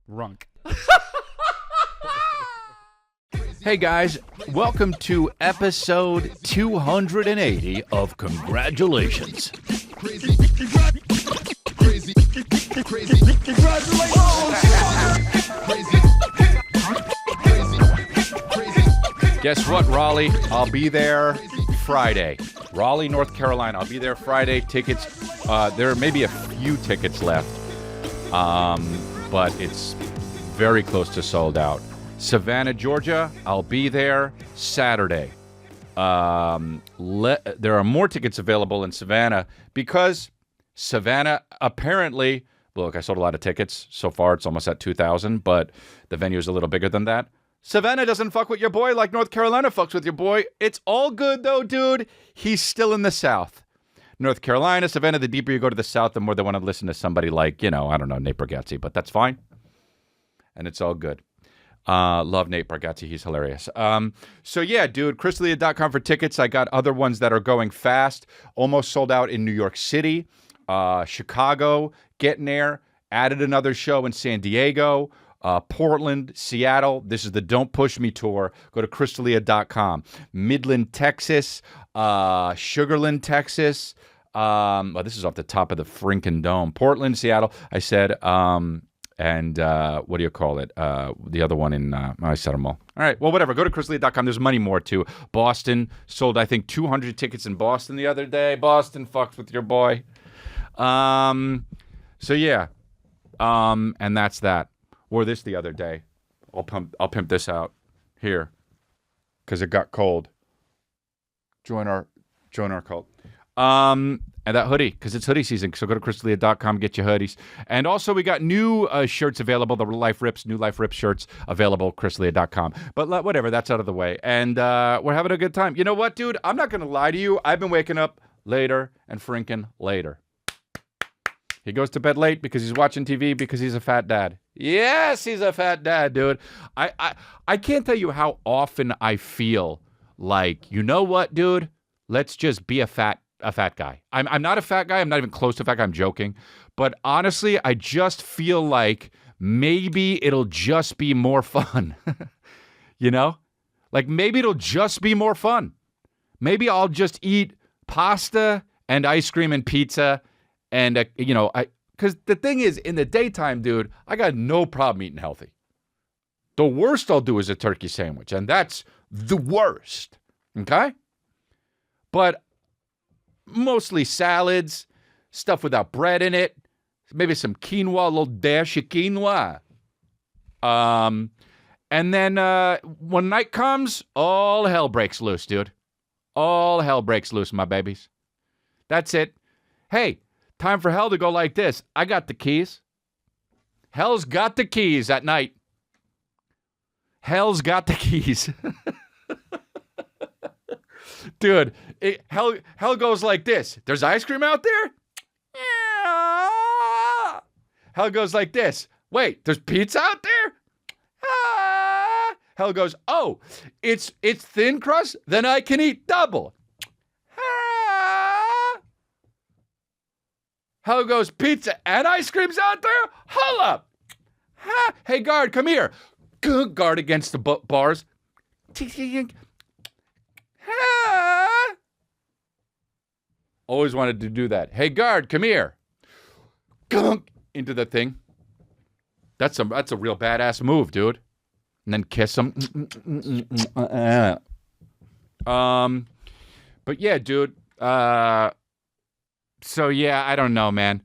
Runk. Hey guys, welcome to episode 280 of Congratulations. Guess what, Raleigh? I'll be there Friday. Raleigh, North Carolina. I'll be there Friday. Tickets, there may be a few tickets left, but it's very close to sold out. Savannah, Georgia, I'll be there Saturday. There are more tickets available in Savannah because Savannah apparently, look, I sold a lot of tickets. So far, it's almost at 2,000, but the venue is a little bigger than that. Savannah doesn't fuck with your boy like North Carolina fucks with your boy. It's all good, though, dude. He's still in the South. North Carolina, Savannah, the deeper you go to the South, the more they want to listen to somebody like, I don't know, Nate Bargatze, but that's fine. And it's all good. Love Nate Bargatze. He's hilarious. So, yeah, dude, chrisleah.com for tickets. I got other ones that are going fast. Almost sold out in New York City, Chicago, getting there. Added another show in San Diego. Portland, Seattle. This is the Don't Push Me tour. Go to chrisleah.com. Midland, Texas. Sugarland, Texas. This is off the top of the Frinkin' Dome. Portland, Seattle. I said, and what do you call it? The other one in, I said them all. All right, well, whatever. Go to chrisleah.com. There's money more, too. Boston sold, I think, 200 tickets in Boston the other day. Boston fucks with your boy. So, yeah. And that's that. Wore this the other day. I'll pimp this out here because it got cold. Join our cult. And that hoodie, because it's hoodie season. So go to chrisleah.com, get your hoodies. And also we got new shirts available. The Life Rips, new Life Rips shirts available, chrisleah.com. But whatever, that's out of the way. And we're having a good time. You know what, dude? I'm not going to lie to you. I've been waking up later and frinking later. He goes to bed late because he's watching TV because he's a fat dad. Yes, he's a fat dad, dude. I can't tell you how often I feel like, you know what, dude? Let's just be a fat guy. I'm not a fat guy. I'm not even close to a fat guy. I'm joking. But honestly, I just feel like maybe it'll just be more fun. You know? Like maybe it'll just be more fun. Maybe I'll just eat pasta and ice cream and pizza and, because the thing is, in the daytime, dude, I got no problem eating healthy. The worst I'll do is a turkey sandwich, and that's the worst, okay? But mostly salads, stuff without bread in it, maybe some quinoa, a little dash of quinoa. And then when night comes, all hell breaks loose, dude. All hell breaks loose, my babies. That's it. Hey, time for hell to go like this. I got the keys. Hell's got the keys at night. Hell's got the keys. Dude, hell goes like this. There's ice cream out there? Yeah. Hell goes like this. Wait, there's pizza out there? Ah. Hell goes, oh, it's thin crust? Then I can eat double. Hell goes, pizza and ice cream's out there? Hold up. Hey, guard, come here. Guard against the bars. Always wanted to do that. Hey, guard, come here. Into the thing. That's a real badass move, dude. And then kiss him. But yeah, dude. So yeah, I don't know, man.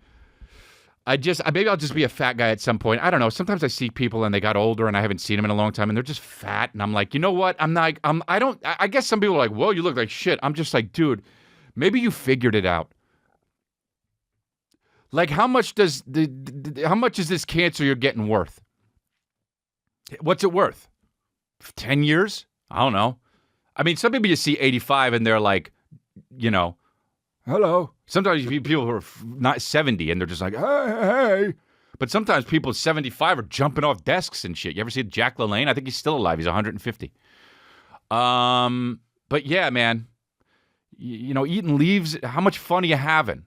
Maybe I'll just be a fat guy at some point. I don't know. Sometimes I see people and they got older and I haven't seen them in a long time and they're just fat. And I'm like, you know what? I guess some people are like, whoa, you look like shit. I'm just like, dude, maybe you figured it out. Like, how much is this cancer you're getting worth? What's it worth? 10 years? I don't know. I mean, some people you see 85 and they're like, hello. Sometimes you see people who are not 70 and they're just like, hey. But sometimes people 75 are jumping off desks and shit. You ever see Jack LaLanne? I think he's still alive. He's 150. But yeah, man, eating leaves, how much fun are you having?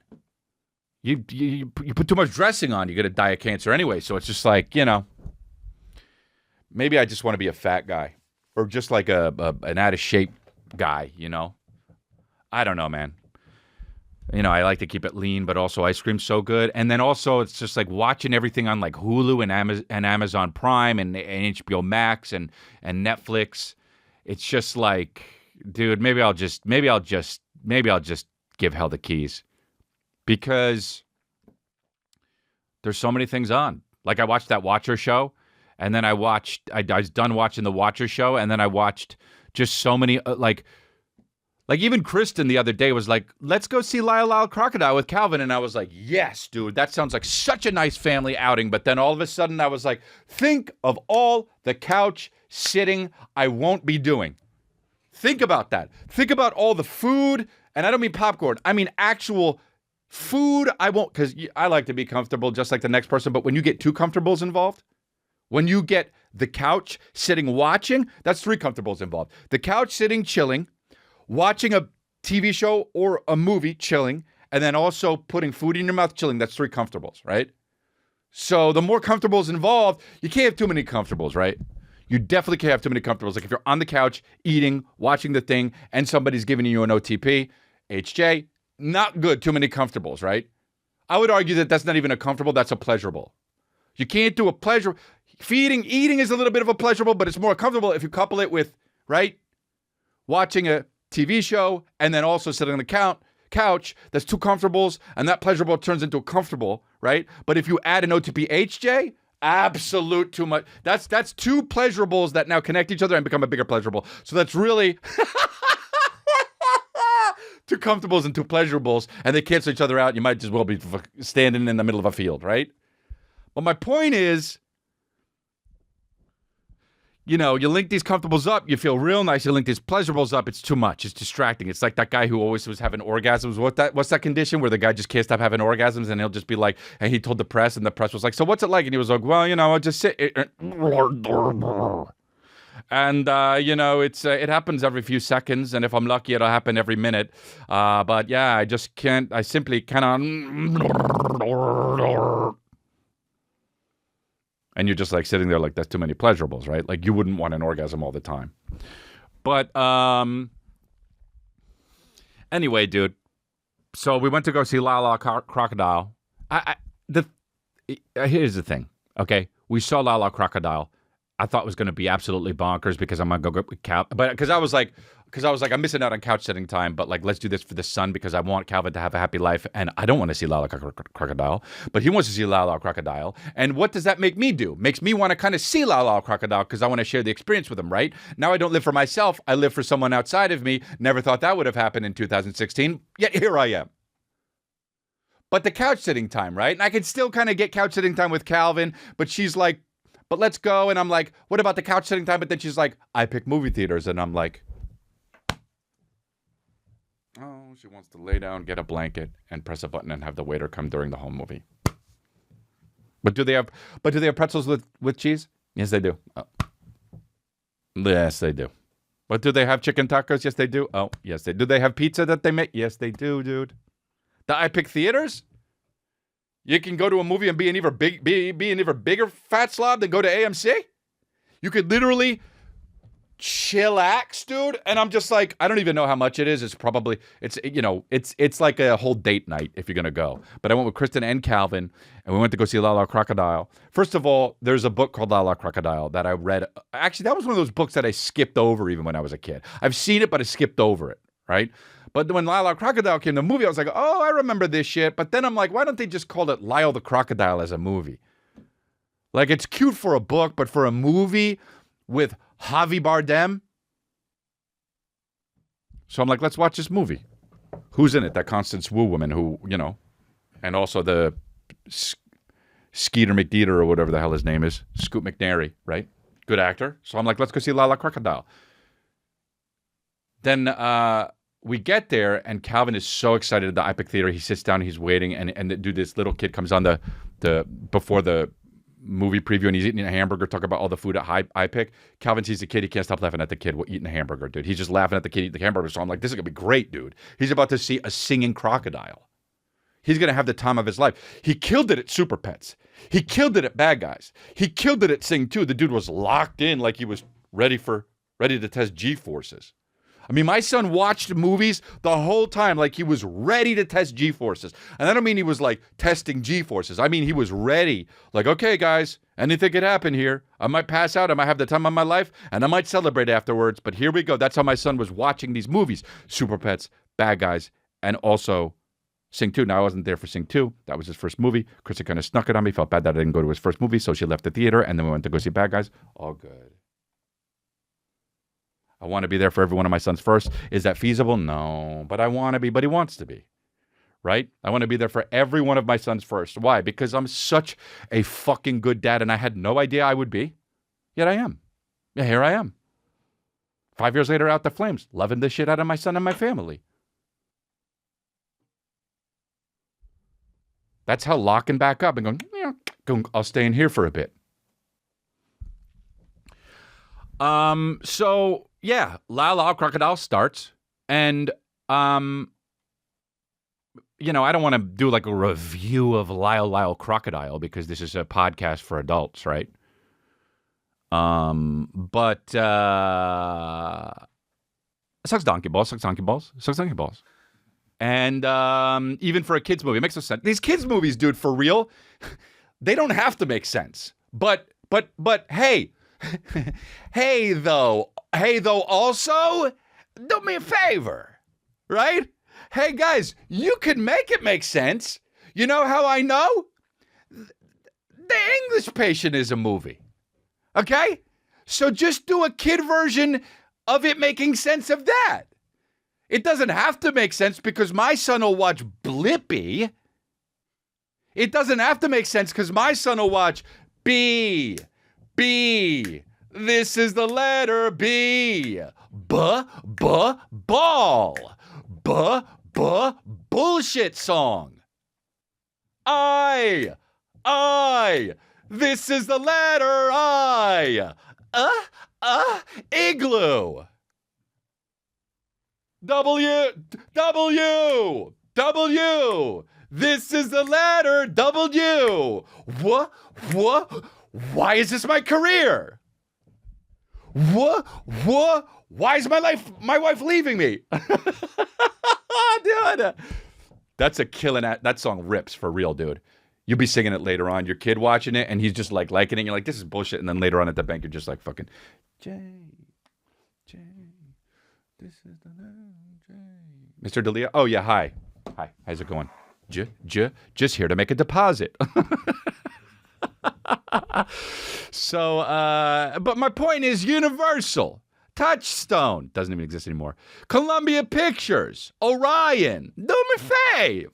You put too much dressing on, you're going to die of cancer anyway. So it's just like, Maybe I just want to be a fat guy or just like an out of shape guy, you know? I don't know, man. You know, I like to keep it lean, but also ice cream's so good. And then also it's just like watching everything on like Hulu and Amazon Prime and HBO Max and Netflix. It's just like, dude, maybe I'll just give hell the keys because there's so many things on. Like I watched that Watcher show, and then I was done watching the Watcher show, and then I watched just so many like even Kristen the other day was like, let's go see Lyle Lyle Crocodile with Calvin. And I was like, yes, dude, that sounds like such a nice family outing. But then all of a sudden I was like, think of all the couch sitting I won't be doing. Think about that. Think about all the food. And I don't mean popcorn. I mean actual food. I won't, because I like to be comfortable just like the next person. But when you get two comfortables involved, when you get the couch sitting watching, that's three comfortables involved. The couch sitting chilling, watching a TV show or a movie, chilling, and then also putting food in your mouth, chilling. That's three comfortables, right? So the more comfortables involved, you can't have too many comfortables, right? You definitely can't have too many comfortables. Like if you're on the couch, eating, watching the thing, and somebody's giving you an OTP, HJ, not good, too many comfortables, right? I would argue that that's not even a comfortable, that's a pleasurable. You can't do a pleasure. Eating is a little bit of a pleasurable, but it's more comfortable if you couple it with, right? Watching a TV show, and then also sitting on the couch, that's two comfortables, and that pleasurable turns into a comfortable, right? But if you add an OTP HJ, absolute too much. That's two pleasurables that now connect each other and become a bigger pleasurable. So that's really two comfortables and two pleasurables, and they cancel each other out. You might as well be standing in the middle of a field, right? But my point is, you know, you link these comfortables up, you feel real nice. You link these pleasurables up, it's too much. It's distracting. It's like that guy who always was having orgasms. What's that condition where the guy just can't stop having orgasms, and he'll just be like, and he told the press, and the press was like, so what's it like? And he was like, well, you know, I'll just sit. And, you know, it happens every few seconds, and if I'm lucky, it'll happen every minute. But yeah, I simply cannot. And you're just like sitting there like that's too many pleasurables, right? Like you wouldn't want an orgasm all the time. But anyway, dude. So we went to go see Lyle Lyle Crocodile. Here's the thing, okay? We saw Lyle Lyle Crocodile. I thought it was going to be absolutely bonkers because I'm going to go with Cal. But because I was like, I'm missing out on couch sitting time, but like, let's do this for the son because I want Calvin to have a happy life. And I don't want to see Lyle Lyle Crocodile, but he wants to see Lyle Lyle Crocodile. And what does that make me do? Makes me want to kind of see Lyle Lyle Crocodile because I want to share the experience with him, right? Now I don't live for myself. I live for someone outside of me. Never thought that would have happened in 2016. Yet here I am. But the couch sitting time, right? And I could still kind of get couch sitting time with Calvin, but she's like, but let's go. And I'm like, what about the couch sitting time? But then she's like, I pick movie theaters. And I'm like, oh, she wants to lay down, get a blanket, and press a button and have the waiter come during the whole movie. But do they have pretzels with cheese? Yes, they do. Oh. Yes, they do. But do they have chicken tacos? Yes, they do. Oh, yes, they do. Do they have pizza that they make? Yes, they do, dude. The I pick theaters? You can go to a movie and be an even bigger fat slob than go to AMC? You could literally chillax, dude. And I'm just like, I don't even know how much it is. It's like a whole date night if you're going to go. But I went with Kristen and Calvin, and we went to go see Lyle Lyle Crocodile. First of all, there's a book called Lyle Lyle Crocodile that I read. Actually, that was one of those books that I skipped over even when I was a kid. I've seen it, but I skipped over it, right? But when Lyle Lyle Crocodile came to the movie, I was like, oh, I remember this shit. But then I'm like, why don't they just call it Lyle the Crocodile as a movie? Like, it's cute for a book, but for a movie with Javier Bardem? So I'm like, let's watch this movie. Who's in it? That Constance Wu woman who, you know, and also the Skeeter McDeeter or whatever the hell his name is. Scoot McNairy, right? Good actor. So I'm like, let's go see Lyle Lyle Crocodile. Then we get there, and Calvin is so excited at the IPIC Theater. He sits down, he's waiting, and this little kid comes on the before the movie preview, and he's eating a hamburger, talking about all the food at IPIC. Calvin sees the kid, he can't stop laughing at the kid eating a hamburger, dude. He's just laughing at the kid eating the hamburger. So I'm like, this is going to be great, dude. He's about to see a singing crocodile. He's going to have the time of his life. He killed it at Super Pets. He killed it at Bad Guys. He killed it at Sing 2. The dude was locked in like he was ready to test G-forces. I mean, my son watched movies the whole time like he was ready to test G-forces. And I don't mean he was like testing G-forces. I mean, he was ready. Like, okay, guys, anything could happen here. I might pass out. I might have the time of my life. And I might celebrate afterwards. But here we go. That's how my son was watching these movies. Super Pets, Bad Guys, and also Sing 2. Now, I wasn't there for Sing 2. That was his first movie. Krista kind of snuck it on me. Felt bad that I didn't go to his first movie. So she left the theater. And then we went to go see Bad Guys. All good. I want to be there for every one of my sons first. Is that feasible? No. But I want to be. But he wants to be. Right? I want to be there for every one of my sons first. Why? Because I'm such a fucking good dad, and I had no idea I would be. Yet I am. Yeah, here I am. 5 years later, out the flames. Loving the shit out of my son and my family. That's how locking back up and going, yeah, I'll stay in here for a bit. So yeah, Lyle Lyle Crocodile starts, and you know, I don't want to do like a review of Lyle Lyle Crocodile because this is a podcast for adults, right? But sucks donkey balls, sucks donkey balls, sucks donkey balls. And even for a kids movie, it makes no sense. These kids movies, dude, for real, they don't have to make sense. But hey, hey though, also, do me a favor, right? Hey guys, you could make it make sense. You know how I know? The English Patient is a movie. Okay? So just do a kid version of it making sense of that. It doesn't have to make sense because my son will watch Blippi. It doesn't have to make sense because my son will watch B. This is the letter B. Ball. Bullshit song. I. This is the letter I. Igloo. W. This is the letter W. What? Why is this my career? What? Why is my wife leaving me? Dude. That's a killing. That song rips for real, dude. You'll be singing it later on. Your kid watching it, and he's just like liking it. And you're like, this is bullshit. And then later on at the bank, you're just like fucking, J. This is the J. Mr. D'Elia. Oh yeah, hi. How's it going? Just here to make a deposit. So, but my point is Universal, Touchstone, doesn't even exist anymore. Columbia Pictures, Orion, do me fave.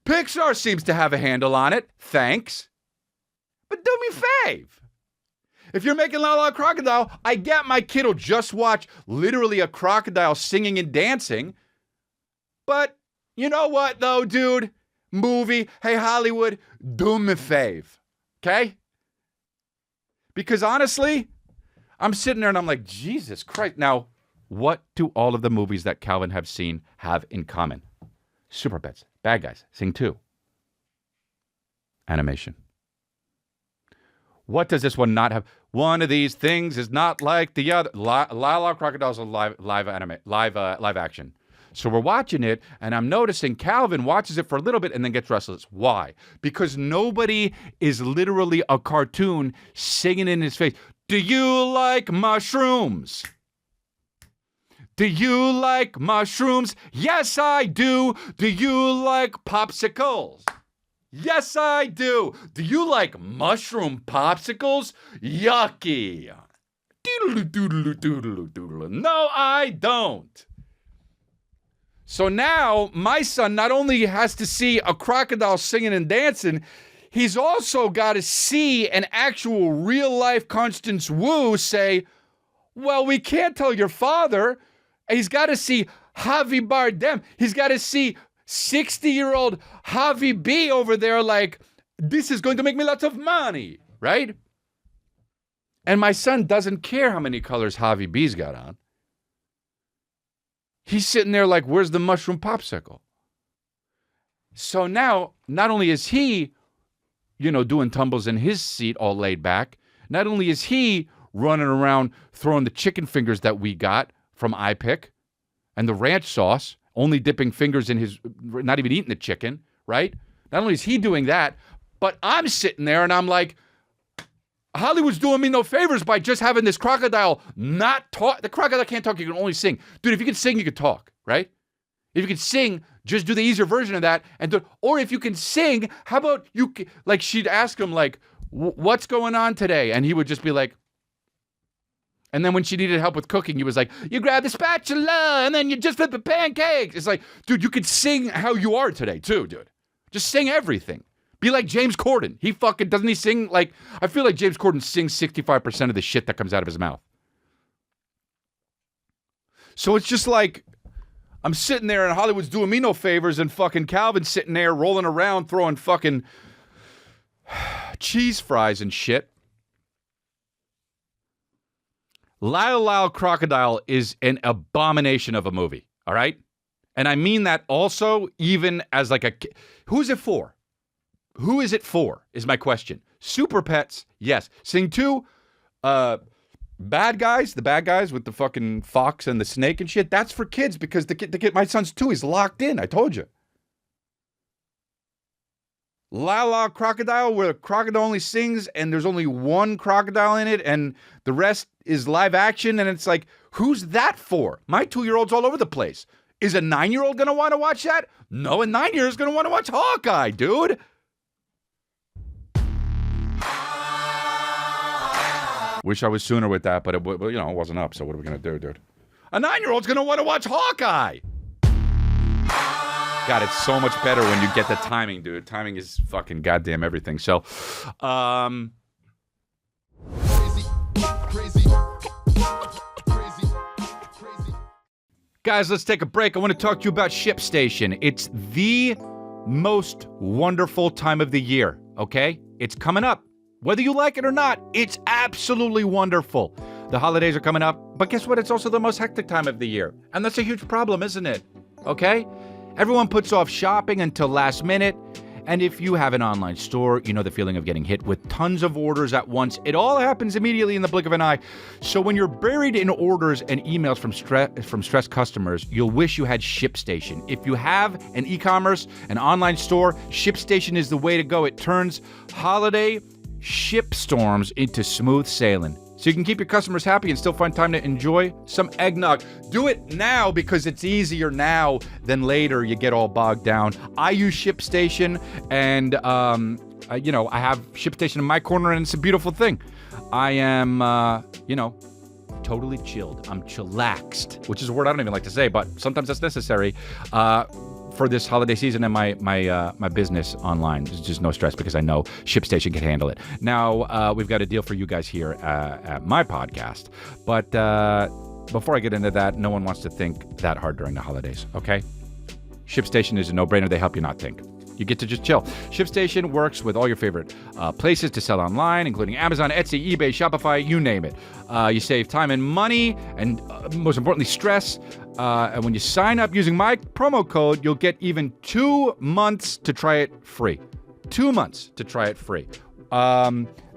Pixar seems to have a handle on it, thanks. But do me fave. If you're making Lyle Lyle Crocodile, I get my kid will just watch literally a crocodile singing and dancing. But you know what, though, dude? Movie, hey, Hollywood, do me fave. Okay? Because honestly, I'm sitting there and I'm like, Jesus Christ. Now, what do all of the movies that Calvin have seen have in common? Super Pets, Bad Guys, Sing 2. Animation. What does this one not have? One of these things is not like the other. Lyle Lyle Crocodile is a live action. So we're watching it, and I'm noticing Calvin watches it for a little bit and then gets restless. Why? Because nobody is literally a cartoon singing in his face. Do you like mushrooms? Do you like mushrooms? Yes, I do. Do you like popsicles? Yes, I do. Do you like mushroom popsicles? Yucky. No, I don't. So now my son not only has to see a crocodile singing and dancing, he's also got to see an actual real life Constance Wu say, well, we can't tell your father. He's got to see Javier Bardem. He's got to see 60-year-old Javi B over there like, this is going to make me lots of money, right? And my son doesn't care how many colors Javi B's got on. He's sitting there like, where's the mushroom popsicle? So now, not only is he doing tumbles in his seat all laid back. Not only is he running around throwing the chicken fingers that we got from iPick and the ranch sauce, only dipping fingers in his, not even eating the chicken, right? Not only is he doing that, but I'm sitting there and I'm like, Hollywood's doing me no favors by just having this crocodile not talk. The crocodile can't talk, you can only sing. Dude, if you can sing, you can talk, right? If you can sing, just do the easier version of that. Or if you can sing, how about like she'd ask him like, what's going on today? And he would just be like, and then when she needed help with cooking, he was like, you grab the spatula and then you just flip the pancakes. It's like, dude, you could sing how you are today too, dude. Just sing everything. Be like James Corden. Doesn't he sing like, I feel like James Corden sings 65% of the shit that comes out of his mouth. So it's just like, I'm sitting there and Hollywood's doing me no favors and fucking Calvin's sitting there rolling around throwing fucking cheese fries and shit. Lyle Lyle Crocodile is an abomination of a movie, all right? And I mean that also even as like who's it for? Who is it for, is my question. Super Pets, yes. Sing 2, the bad guys with the fucking fox and the snake and shit, that's for kids because the kid, my son's 2, he's locked in, I told you. Lyle Lyle Crocodile, where the crocodile only sings and there's only one crocodile in it and the rest is live action, and it's like, who's that for? My 2-year-old's all over the place. Is a 9-year-old going to want to watch that? No, a 9-year-old's going to want to watch Hawkeye, dude. Wish I was sooner with that, but it wasn't up, so what are we going to do, dude? A 9-year-old's going to want to watch Hawkeye. God, it's so much better when you get the timing, dude. Timing is fucking goddamn everything. So, guys, let's take a break. I want to talk to you about ShipStation. It's the most wonderful time of the year, okay? It's coming up. Whether you like it or not, it's absolutely wonderful. The holidays are coming up, but guess what? It's also the most hectic time of the year. And that's a huge problem, isn't it? Okay? Everyone puts off shopping until last minute. And if you have an online store, you know the feeling of getting hit with tons of orders at once. It all happens immediately in the blink of an eye. So when you're buried in orders and emails from stressed customers, you'll wish you had ShipStation. If you have an e-commerce, an online store, ShipStation is the way to go. It turns holiday ship storms into smooth sailing. So you can keep your customers happy and still find time to enjoy some eggnog. Do it now because it's easier now than later. You get all bogged down. I use ShipStation, and I have ShipStation in my corner, and it's a beautiful thing. I am, totally chilled. I'm chillaxed, which is a word I don't even like to say, but sometimes that's necessary. For this holiday season and my business online. There's just no stress because I know ShipStation can handle it. Now, we've got a deal for you guys here at my podcast. But before I get into that, no one wants to think that hard during the holidays, okay? ShipStation is a no-brainer. They help you not think. You get to just chill. ShipStation works with all your favorite places to sell online, including Amazon, Etsy, eBay, Shopify, you name it. You save time and money, and most importantly, stress. And when you sign up using my promo code, you'll get even 2 months to try it free. 2 months to try it free.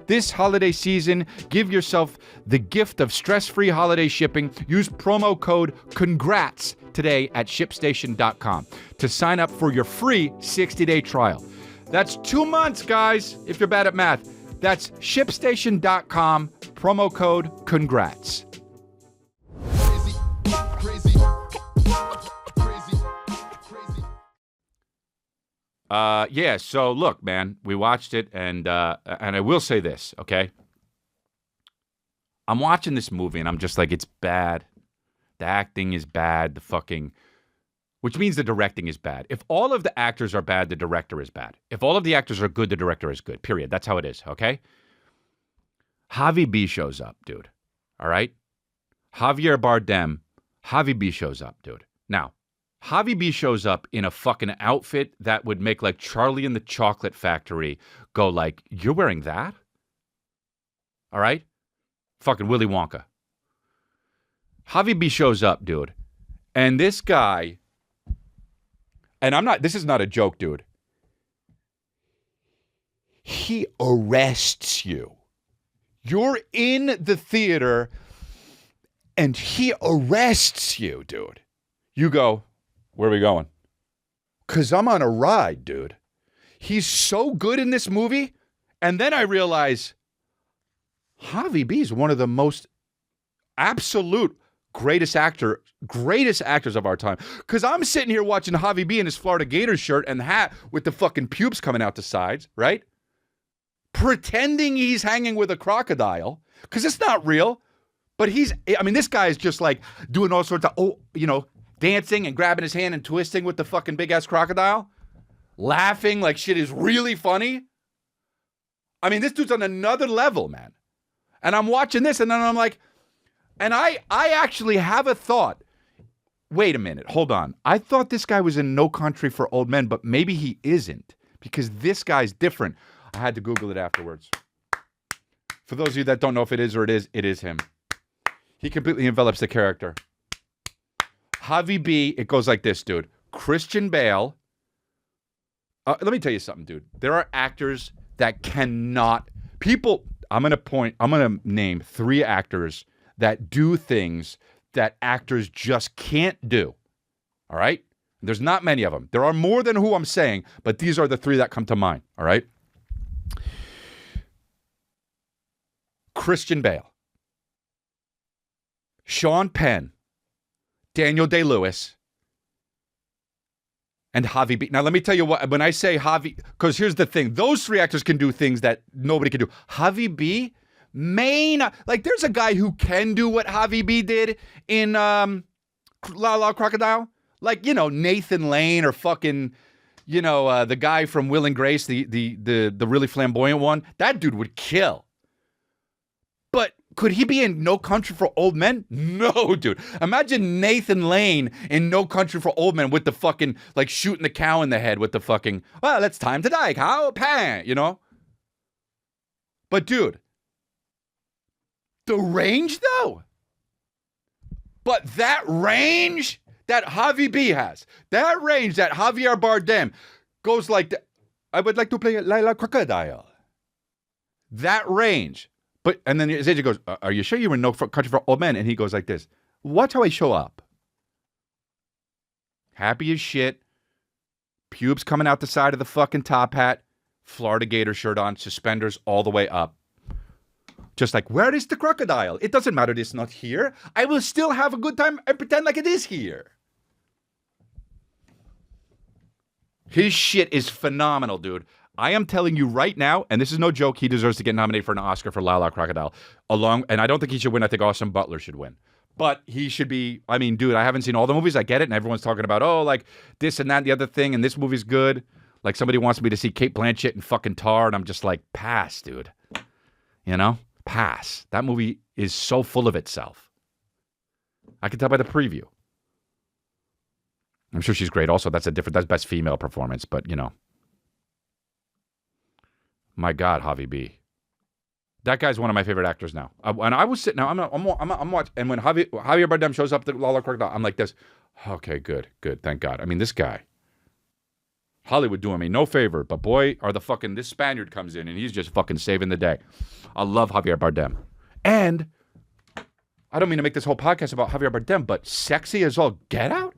This holiday season, give yourself the gift of stress-free holiday shipping. Use promo code CONGRATS today at ShipStation.com to sign up for your free 60-day trial. That's 2 months, guys, if you're bad at math. That's ShipStation.com, promo code CONGRATS. So look, man, we watched it, and I will say this, okay? I'm watching this movie, and I'm just like, it's bad. The acting is bad. Which means the directing is bad. If all of the actors are bad, the director is bad. If all of the actors are good, the director is good, period. That's how it is, okay? Javy B shows up, dude, all right? Javier Bardem, Javy B shows up, dude. Now, Javy B shows up in a fucking outfit that would make like Charlie and the Chocolate Factory go like, you're wearing that? All right? Fucking Willy Wonka. Javy B shows up, dude. And this guy, and this is not a joke, dude. he arrests you. You're in the theater and he arrests you, dude. You go, where are we going? Because I'm on a ride, dude. He's so good in this movie. And then I realize Javy B is one of the most absolute greatest actors of our time. Because I'm sitting here watching Javy B in his Florida Gators shirt and hat with the fucking pubes coming out the sides, right? Pretending he's hanging with a crocodile. Because it's not real. But this guy is just like doing all sorts of, dancing and grabbing his hand and twisting with the fucking big ass crocodile. Laughing like shit is really funny. I mean, this dude's on another level, man. And I'm watching this and then I'm like, and I actually have a thought. Wait a minute, hold on. I thought this guy was in No Country for Old Men, but maybe he isn't because this guy's different. I had to Google it afterwards. For those of you that don't know if it is or it is him. He completely envelops the character. Javy B, it goes like this, dude. Christian Bale. Let me tell you something, dude. There are actors that cannot. I'm going to name 3 actors that do things that actors just can't do. All right? There's not many of them. There are more than who I'm saying, but these are the 3 that come to mind. All right? Christian Bale. Sean Penn, Daniel Day-Lewis, and Javy B. Now, let me tell you what, when I say Javy, because here's the thing. Those 3 actors can do things that nobody can do. Javy B may not, like there's a guy who can do what Javy B did in Lyle Lyle Crocodile. Like, Nathan Lane or fucking, the guy from Will and Grace, the really flamboyant one. That dude would kill. But could he be in No Country for Old Men? No, dude. Imagine Nathan Lane in No Country for Old Men with the fucking, like, shooting the cow in the head with the fucking, well, it's time to die, cow, pan, But, dude, the range, though. But that range that Javy B has, that range that Javier Bardem goes like that. I would like to play Lyle Lyle Crocodile. That range. And then his agent goes, are you sure you were in No Country for Old Men? And he goes like this, watch how I show up. Happy as shit. Pubes coming out the side of the fucking top hat. Florida Gator shirt on. Suspenders all the way up. Just like, where is the crocodile? It doesn't matter it's not here. I will still have a good time and pretend like it is here. His shit is phenomenal, dude. I am telling you right now, and this is no joke, he deserves to get nominated for an Oscar for Lyle Lyle Crocodile. And I don't think he should win. I think Austin Butler should win. But he should be, dude, I haven't seen all the movies. I get it. And everyone's talking about, like this and that and the other thing. And this movie's good. Like somebody wants me to see Cate Blanchett and fucking Tar. And I'm just like, pass, dude. Pass. That movie is so full of itself. I can tell by the preview. I'm sure she's great also. That's best female performance. But, my God, Javy B. That guy's one of my favorite actors now. And I was sitting now. I'm watching. And when Javier Bardem shows up at Lyle Lyle Crocodile, I'm like this. Okay, good. Thank God. This guy, Hollywood doing me no favor. But boy, this Spaniard comes in and he's just fucking saving the day. I love Javier Bardem. And I don't mean to make this whole podcast about Javier Bardem, but sexy as all get out.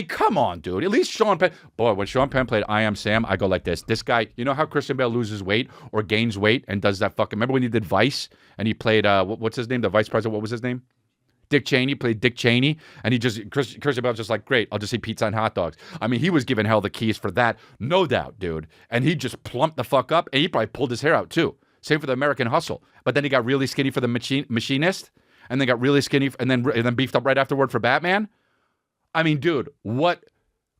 Come on, dude. At least Sean Penn. Boy, when Sean Penn played I Am Sam, I go like this. This guy, you know how Christian Bale loses weight or gains weight and does that fucking... Remember when he did Vice and he played, what's his name? The vice president, what was his name? Dick Cheney, played Dick Cheney. And Christian Bale was just like, great, I'll just eat pizza and hot dogs. He was giving hell the keys for that. No doubt, dude. And he just plumped the fuck up and he probably pulled his hair out too. Same for the American Hustle. But then he got really skinny for the Machinist and then got really skinny and then beefed up right afterward for Batman. Dude, what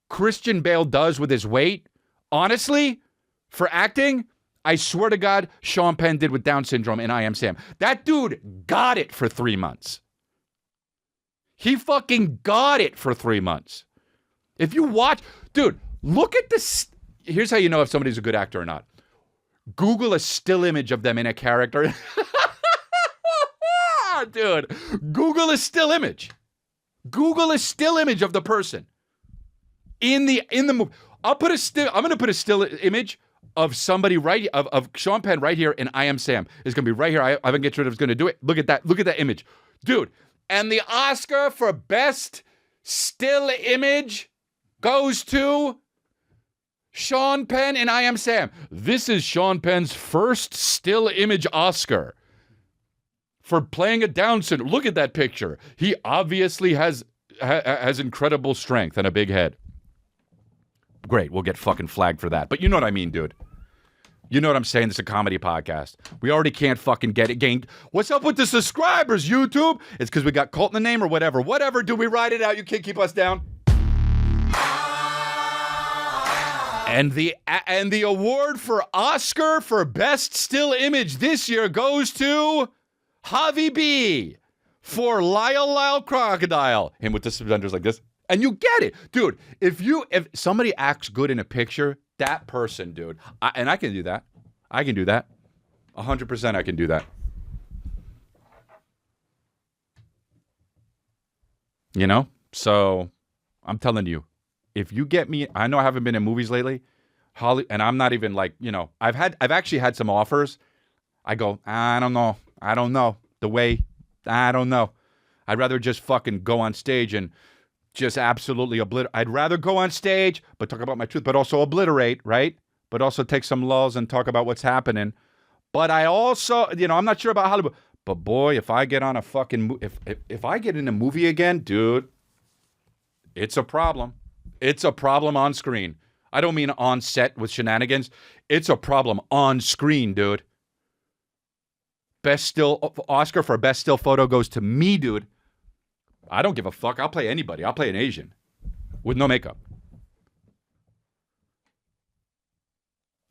Christian Bale does with his weight, honestly, for acting, I swear to God, Sean Penn did with Down syndrome in I Am Sam. That dude got it for 3 months. He fucking got it for 3 months. If you watch, dude, look at this. Here's how you know if somebody's a good actor or not. Google a still image of them in a character. Dude, Google a still image. Google a still image of the person in the movie. I'm going to put a still image of somebody of Sean Penn right here in I Am Sam. It's going to be right here. I haven't get rid of it's going to do it. Look at that. Look at that image. Dude. And the Oscar for Best Still Image goes to Sean Penn in I Am Sam. This is Sean Penn's first still image Oscar for playing a Down syndrome. Look at that picture. He obviously has incredible strength and a big head. Great, we'll get fucking flagged for that. But you know what I mean, dude. You know what I'm saying? This is a comedy podcast. We already can't fucking get it gained. What's up with the subscribers, YouTube? It's because we got cult in the name or whatever. Whatever, dude, we ride it out. You can't keep us down. And the award for Oscar for Best Still Image this year goes to Javy B for Lyle Lyle Crocodile. Him with the suspenders like this. And you get it. Dude, if somebody acts good in a picture, that person, dude. And I can do that. I can do that. 100% I can do that. You know? So, I'm telling you, if you get me, I know I haven't been in movies lately, and I'm not even like, you know, I've actually had some offers. I go, I don't know. I don't know. I don't know. I'd rather just fucking go on stage and just absolutely obliterate. I'd rather go on stage, but talk about my truth, but also obliterate, right? But also take some lulls and talk about what's happening. But I also, you know, I'm not sure about Hollywood. But boy, if I get on a fucking, if I get in a movie again, dude, it's a problem. It's a problem on screen. I don't mean on set with shenanigans. It's a problem on screen, dude. Oscar for Best Still Photo goes to me, dude. I don't give a fuck. I'll play anybody. I'll play an Asian with no makeup.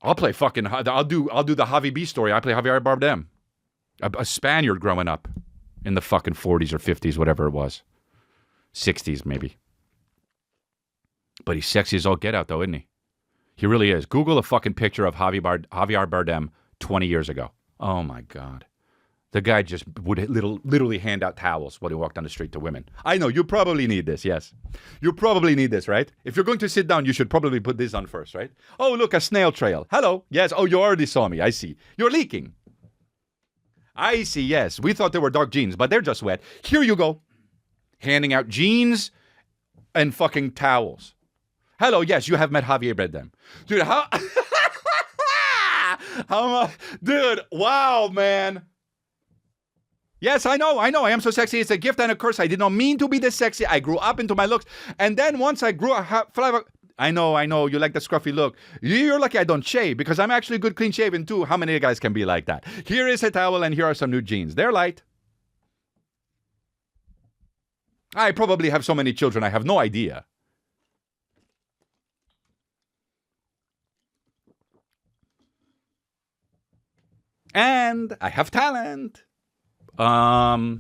I'll play fucking. I'll do the Javy B story. I play Javier Bardem, a Spaniard growing up in the fucking 40s or 50s, whatever it was, 60s maybe. But he's sexy as all get out, though, isn't he? He really is. Google a fucking picture of Javier Bardem 20 years ago. Oh my God. The guy just would literally hand out towels while he walked down the street to women. I know, you probably need this, yes. You probably need this, right? If you're going to sit down, you should probably put this on first, right? Oh, look, a snail trail. Hello. Yes. Oh, you already saw me. I see. You're leaking. I see, yes. We thought they were dark jeans, but they're just wet. Here you go. Handing out jeans and fucking towels. Hello, yes, you have met Javier Bardem. Dude, how much? Dude, wow, man. Yes, I know. I am so sexy. It's a gift and a curse. I did not mean to be this sexy. I grew up into my looks. And then once I grew up, I know. You like the scruffy look. You're lucky I don't shave because I'm actually good clean shaven too. How many guys can be like that? Here is a towel and here are some new jeans. They're light. I probably have so many children. I have no idea. And I have talent. God,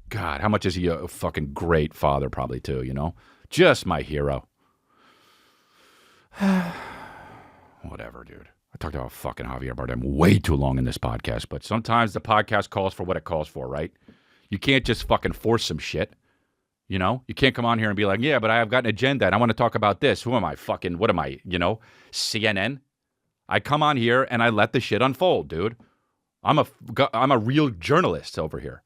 how much is he a fucking great father probably too, you know? Just my hero. Whatever, dude. I talked about fucking Javier Bardem way too long in this podcast, but sometimes the podcast calls for what it calls for, right? You can't just fucking force some shit, you know? You can't come on here and be like, yeah, but I have got an agenda and I want to talk about this. Who am I? Fucking, what am I, you know? CNN? I come on here and I let the shit unfold, dude. I'm a real journalist over here.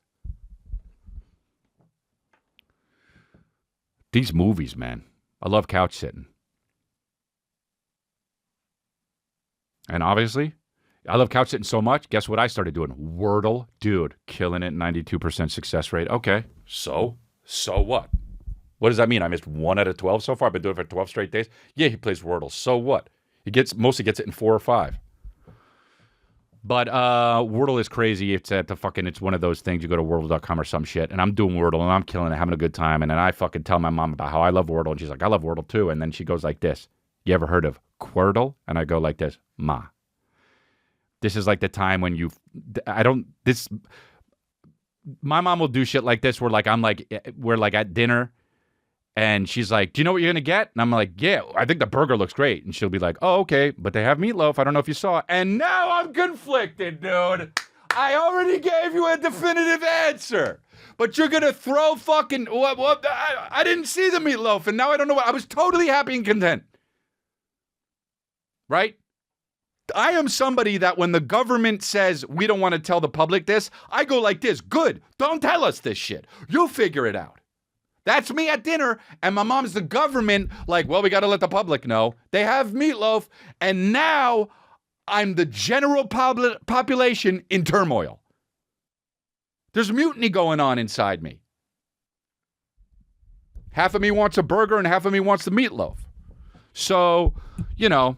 These movies, man. I love couch sitting. And obviously, I love couch sitting so much. Guess what I started doing? Wordle. Dude, killing it. 92% success rate. Okay. So what? What does that mean? I missed 1 out of 12 so far. I've been doing it for 12 straight days. Yeah, he plays Wordle. So what? He mostly gets it in 4 or 5. But Wordle is crazy. It's one of those things. You go to Wordle.com or some shit, and I'm doing Wordle, and I'm killing it, having a good time. And then I fucking tell my mom about how I love Wordle, and she's like, I love Wordle too. And then she goes like this, you ever heard of Quordle? And I go like this, Ma. This is like the time when my mom will do shit like this where we're like at dinner, and she's like, do you know what you're going to get? And I'm like, yeah, I think the burger looks great. And she'll be like, oh, okay, but they have meatloaf. I don't know if you saw. And now I'm conflicted, dude. I already gave you a definitive answer. But you're going to throw fucking, what? I didn't see the meatloaf, and now I don't know what. I was totally happy and content. Right? I am somebody that when the government says we don't want to tell the public this, I go like this. Good. Don't tell us this shit. You'll figure it out. That's me at dinner, and my mom's the government, like, well, we got to let the public know. They have meatloaf, and now I'm the general population in turmoil. There's mutiny going on inside me. Half of me wants a burger, and half of me wants the meatloaf. So, you know,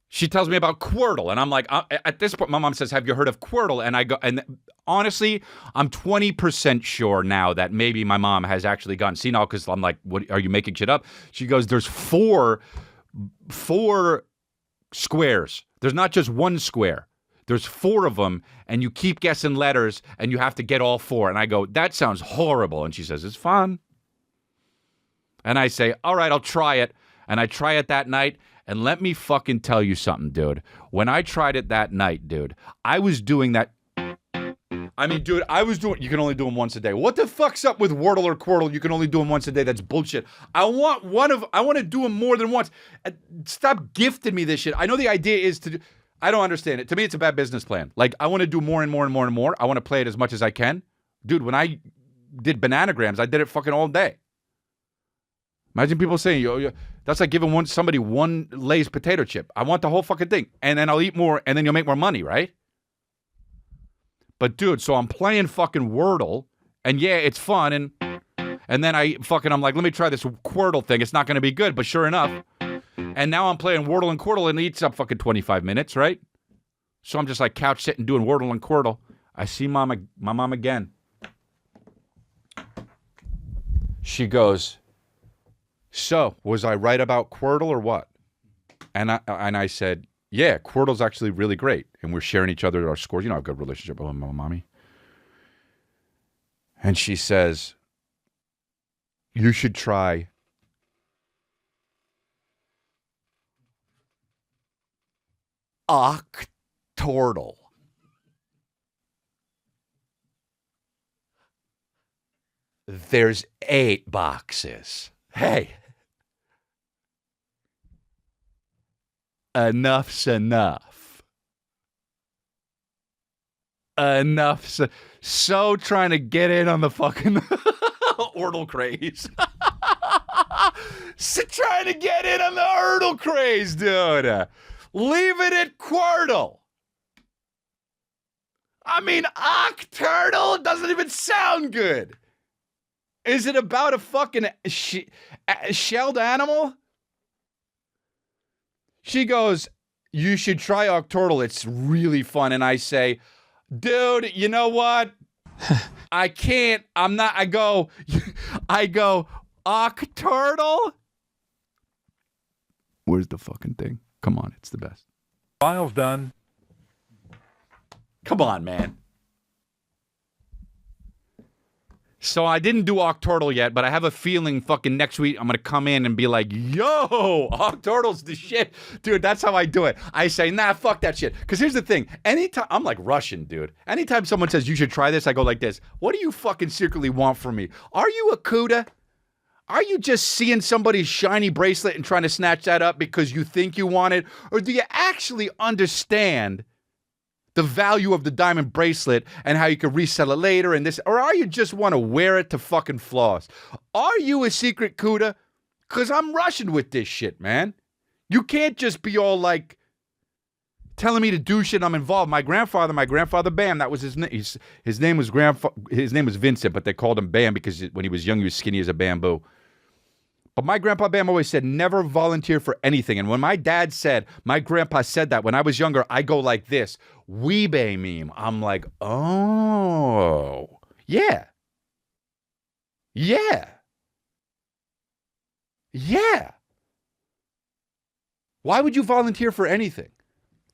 she tells me about Quordle, and I'm like, at this point, my mom says, have you heard of Quordle? And I go, and honestly, I'm 20% sure now that maybe my mom has actually gotten senile because I'm like, what, are you making shit up? She goes, there's four squares. There's not just one square. There's 4 of them, and you keep guessing letters, and you have to get all 4. And I go, that sounds horrible. And she says, it's fun. And I say, all right, I'll try it. And I try it that night. And let me fucking tell you something, dude. When I tried it that night, dude, I was doing that. I mean, dude, you can only do them once a day. What the fuck's up with Wordle or Quordle? You can only do them once a day. That's bullshit. I want to do them more than once. Stop gifting me this shit. I know the idea is to do, I don't understand it. To me, it's a bad business plan. Like, I want to do more and more and more and more. I want to play it as much as I can. Dude, when I did bananagrams, I did it fucking all day. Imagine people saying, yo, that's like giving somebody one Lay's potato chip. I want the whole fucking thing. And then I'll eat more, and then you'll make more money, right? But, dude, so I'm playing fucking Wordle, and yeah, it's fun, and then I'm like, let me try this Quordle thing. It's not going to be good, but sure enough. And now I'm playing Wordle and Quordle, and it eats up fucking 25 minutes, right? So I'm just like couch sitting doing Wordle and Quordle. I see my mom again. She goes, so, was I right about Quordle or what? And I said, yeah, Quordle's actually really great. And we're sharing each other our scores. You know, I have a good relationship with my mommy. And she says, you should try Octordle. There's 8 boxes. Hey. Enough's enough. So trying to get in on the fucking Wordle craze. So trying to get in on the Wordle craze, dude. Leave it at Quordle. I mean, Octordle doesn't even sound good. Is it about a fucking shelled animal? She goes, you should try Octordle. It's really fun. And I say, dude, you know what? I can't. I'm not. I go, Octordle? Where's the fucking thing? Come on, it's the best. File's done. Come on, man. So I didn't do Octordle yet, but I have a feeling fucking next week I'm going to come in and be like, yo, Octordle's the shit. Dude, that's how I do it. I say, nah, fuck that shit. Because here's the thing. Anytime, I'm like Russian, dude. Anytime someone says you should try this, I go like this. What do you fucking secretly want from me? Are you a CUDA? Are you just seeing somebody's shiny bracelet and trying to snatch that up because you think you want it? Or do you actually understand the value of the diamond bracelet and how you can resell it later and this? Or are you just want to wear it to fucking floss? Are you a secret CUDA? Because I'm Russian with this shit, man. You can't just be all like telling me to do shit and I'm involved. My grandfather Bam, that was his name. His name was Vincent, but they called him Bam because when he was young, he was skinny as a bamboo. But my grandpa Bam always said, never volunteer for anything. And when my grandpa said that when I was younger, I go like this, Weebay meme. I'm like, oh, yeah. Yeah. Yeah. Why would you volunteer for anything?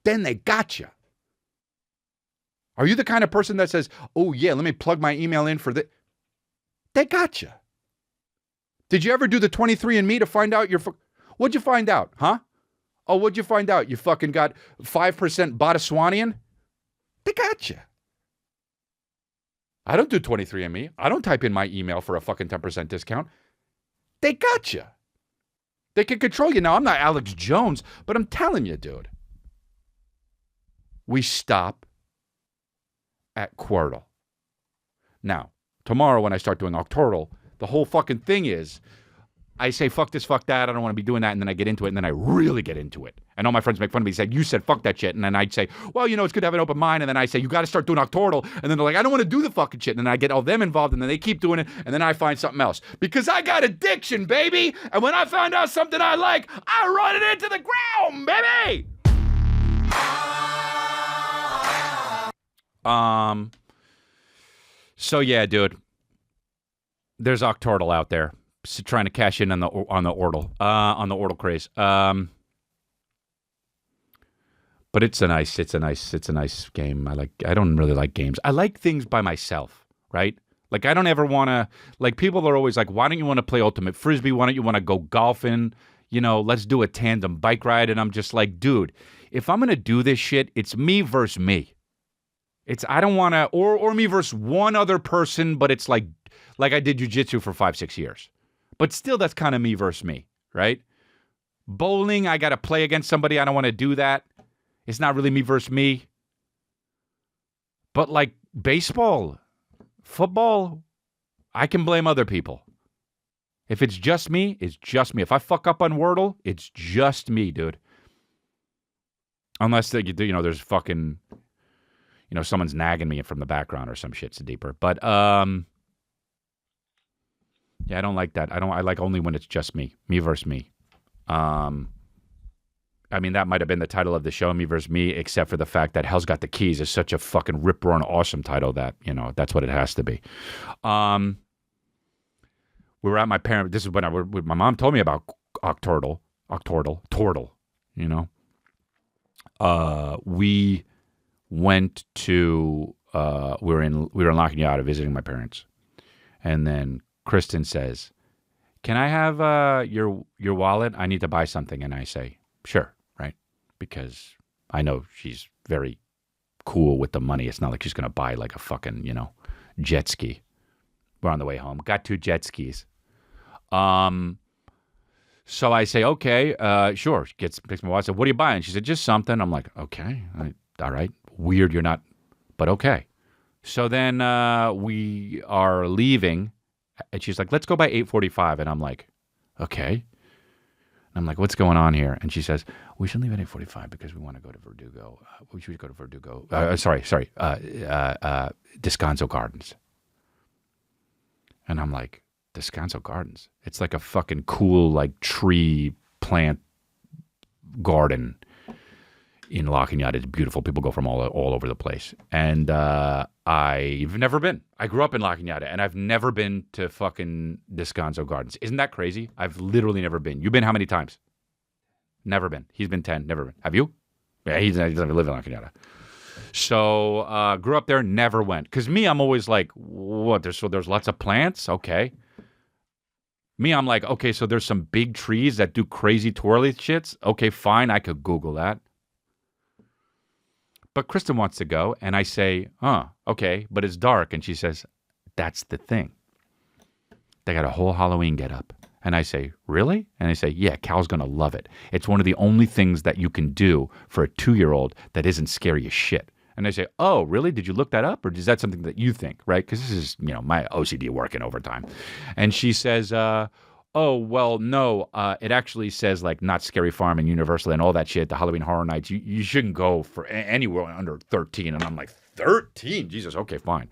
Then they got you. Are you the kind of person that says, oh, yeah, let me plug my email in for this? They got you. Did you ever do the 23andMe to find out what'd you find out, huh? Oh, what'd you find out? You fucking got 5% Botswanian? They got you. I don't do 23andMe. I don't type in my email for a fucking 10% discount. They got you. They can control you. Now, I'm not Alex Jones, but I'm telling you, dude. We stop at Quordle. Now, tomorrow when I start doing Octordle, the whole fucking thing is I say, fuck this, fuck that, I don't want to be doing that, and then I get into it, and then I really get into it. And all my friends make fun of me, say, you said fuck that shit, and then I'd say, well, it's good to have an open mind, and then I say, you got to start doing Octordle, and then they're like, I don't want to do the fucking shit, and then I get all them involved, and then they keep doing it, and then I find something else. Because I got addiction, baby, and when I find out something I like, I run it into the ground, baby! So yeah, dude, there's Octordle out there trying to cash in on the Wordle craze. But it's a nice game. I don't really like games. I like things by myself, right? Like I don't ever want to. Like people are always like, why don't you want to play ultimate frisbee? Why don't you want to go golfing? Let's do a tandem bike ride. And I'm just like, dude, if I'm gonna do this shit, it's me versus me. I don't want to, or me versus one other person, but it's like I did jujitsu for 5-6 years. But still, that's kind of me versus me, right? Bowling, I got to play against somebody. I don't want to do that. It's not really me versus me. But like baseball, football, I can blame other people. If it's just me, it's just me. If I fuck up on Wordle, it's just me, dude. Unless there's fucking, someone's nagging me from the background or some shit's deeper. But yeah, I don't like that. I like only when it's just me versus me. I mean, that might have been the title of the show, Me versus Me, except for the fact that Hell's Got the Keys is such a fucking rip-roaring awesome title that, that's what it has to be. We were at my parents. This is when my mom told me about Octordle. We went to we were in La Canyada visiting my parents, and then Kristen says, "Can I have your wallet? I need to buy something." And I say, "Sure," right? Because I know she's very cool with the money. It's not like she's gonna buy like a fucking jet ski. We're on the way home. Got 2 jet skis. So I say, "Okay, sure." She picks my wallet. I said, "What are you buying?" She said, "Just something." I'm like, "Okay, all right. Weird, you're not, but okay." So then we are leaving. And she's like, "Let's go by 8:45." And I'm like, "Okay." And I'm like, "What's going on here?" And she says, "We should leave at 8:45 because we want to go to Verdugo. We should go to Verdugo. Descanso Gardens." And I'm like, "Descanso Gardens? It's like a fucking cool like tree plant garden in La Canyada. It's beautiful. People go from all over the place." And I've never been. I grew up in La Canyada, and I've never been to fucking Descanso Gardens. Isn't that crazy? I've literally never been. You've been how many times? Never been. He's been 10. Never been. Have you? Yeah, he doesn't even live in La Canyada. So grew up there, never went. Because me, I'm always like, what? There's lots of plants? Okay. Me, I'm like, okay, so there's some big trees that do crazy twirly shits? Okay, fine, I could Google that. But Kristen wants to go, and I say, okay, but it's dark. And she says, "That's the thing. They got a whole Halloween get up." And I say, "Really?" And I say, "Yeah, Cal's going to love it. It's one of the only things that you can do for a 2-year-old that isn't scary as shit." And I say, "Oh, really? Did you look that up? Or is that something that you think?" Right? Because this is, my OCD working overtime. And she says, "Oh, well, no, it actually says like Not Scary Farm and Universal and all that shit, the Halloween Horror Nights. You shouldn't go for anywhere under 13. And I'm like, 13? Jesus, okay, fine.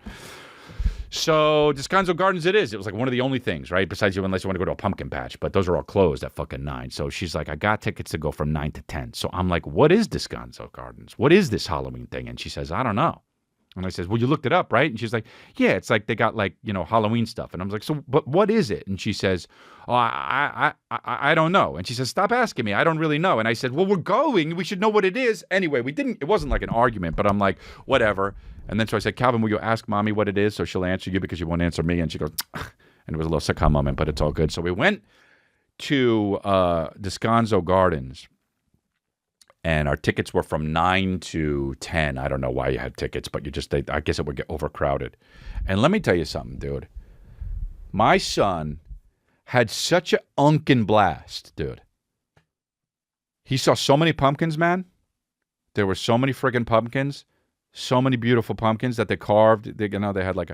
So Descanso Gardens it is. It was like one of the only things, right? Besides unless you want to go to a pumpkin patch. But those are all closed at fucking 9. So she's like, "I got tickets to go from 9 to 10. So I'm like, "What is Descanso Gardens? What is this Halloween thing?" And she says, "I don't know." And I says, "Well, you looked it up, right?" And she's like, "Yeah, it's like they got like, Halloween stuff." And I was like, "So, but what is it?" And she says, "Oh, I don't know." And she says, "Stop asking me. I don't really know." And I said, "Well, we're going. We should know what it is." Anyway, it wasn't like an argument, but I'm like, whatever. And then so I said, "Calvin, will you ask mommy what it is so she'll answer you because you won't answer me?" And she goes, "Ugh." And it was a little sitcom moment, but it's all good. So we went to Descanso Gardens. And our tickets were from 9 to 10. I don't know why you had tickets, but I guess it would get overcrowded. And let me tell you something, dude. My son had such an unkin blast, dude. He saw so many pumpkins, man. There were so many friggin' pumpkins, so many beautiful pumpkins that they carved. They had like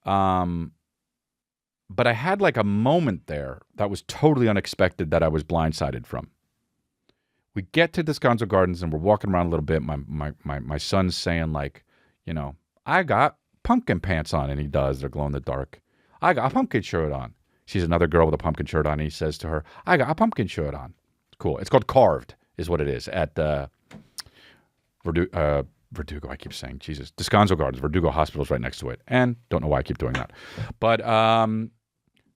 but I had like a moment there that was totally unexpected that I was blindsided from. We get to Descanso Gardens and we're walking around a little bit. My son's saying like, I got pumpkin pants on, and he does. They're glow in the dark. I got a pumpkin shirt on. She's another girl with a pumpkin shirt on. And he says to her, I got a pumpkin shirt on. Cool. It's called Carved, is what it is at Verdugo. I keep saying, Jesus. Descanso Gardens. Verdugo Hospital's right next to it. And don't know why I keep doing that. But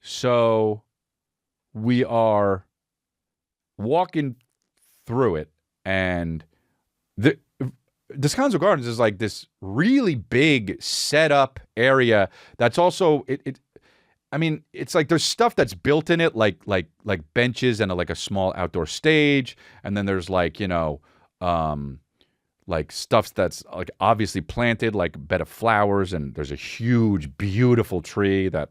so we are walking through it, and the Descanso Gardens is like this really big set up area that's also it's like there's stuff that's built in it, like benches and like a small outdoor stage, and then there's like like stuff that's like obviously planted, like a bed of flowers, and there's a huge beautiful tree that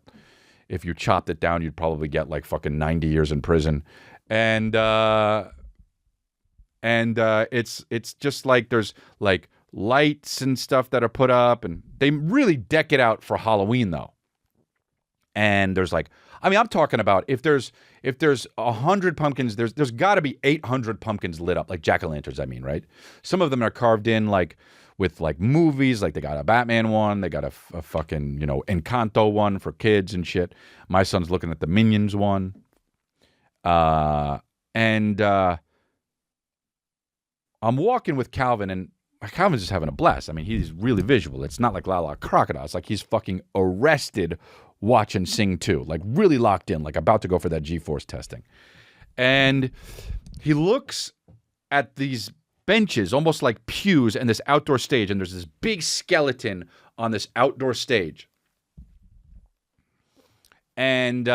if you chopped it down you'd probably get like fucking 90 years in prison, and it's just like there's like lights and stuff that are put up, and they really deck it out for Halloween though. And there's like, I'm talking about if there's 100 pumpkins, there's got to be 800 pumpkins lit up, like jack-o'-lanterns. Right? Some of them are carved in like with like movies, like they got a Batman one, they got a fucking Encanto one for kids and shit. My son's looking at the Minions one, and I'm walking with Calvin, and Calvin's just having a blast. He's really visual. It's not like Lyle Lyle Crocodile. It's like he's fucking arrested watching Sing 2, like really locked in, like about to go for that G-force testing. And he looks at these benches, almost like pews, and this outdoor stage, and there's this big skeleton on this outdoor stage. And